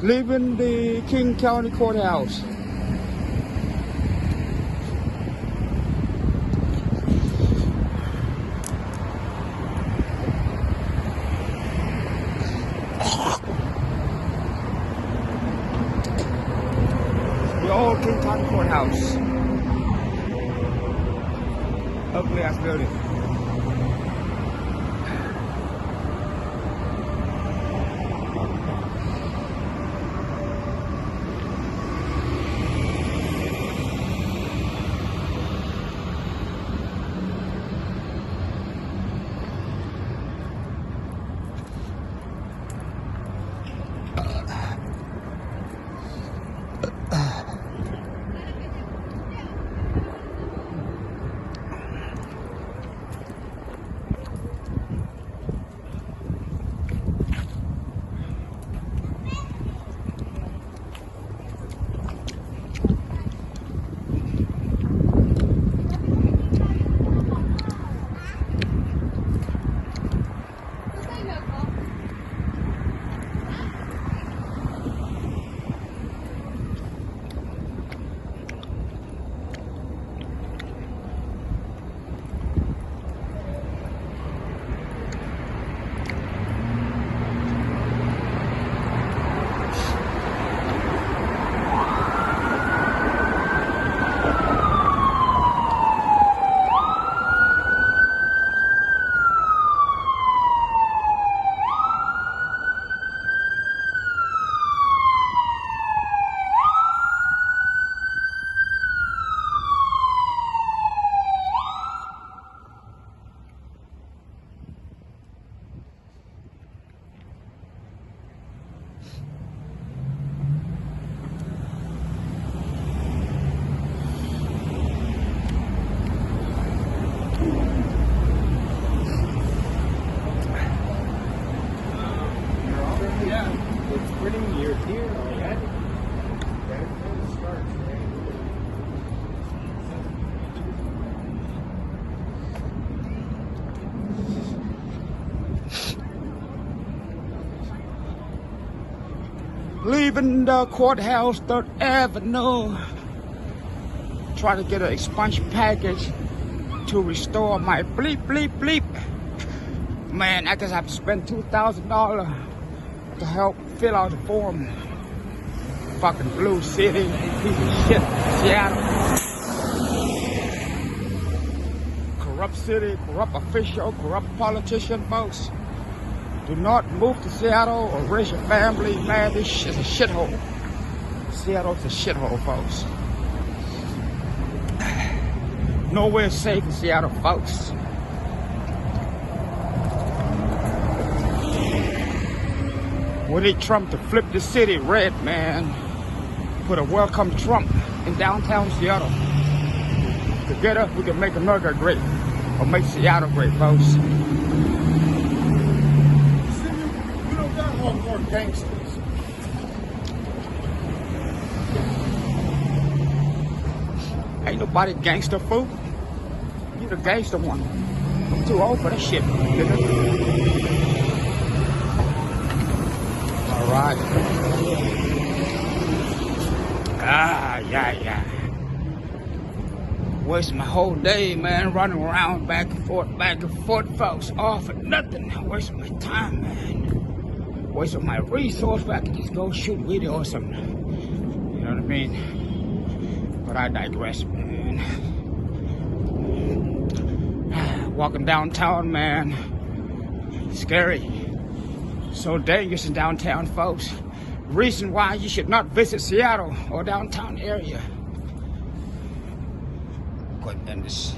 Leaving the King County Courthouse. The old King County Courthouse. Ugly ass building. Leaving the courthouse, 3rd Avenue. Try to get an expansion package to restore my bleep, bleep, bleep. Man, I guess I have to spend $2,000 to help fill out the form. Fucking blue city, piece of shit, Seattle. Corrupt city, corrupt official, corrupt politician, folks. Do not move to Seattle or raise your family, man. This is a shithole. Seattle's a shithole, folks. Nowhere safe in Seattle, folks. We need Trump to flip the city red, man. Put a welcome Trump in downtown Seattle. Together, we can make America great. Or make Seattle great, folks. More gangsters. Ain't nobody gangster, fool. You the gangster one. I'm too old for that shit. Alright. Yeah. Wasting my whole day, man, running around back and forth, folks. All for nothing. Wasting my time, man. Wasting my resource where I could just go shoot video or something. You know what I mean? But I digress, man. Walking downtown, man. Scary. So dangerous in downtown, folks. Reason why you should not visit Seattle or downtown area. Goodness.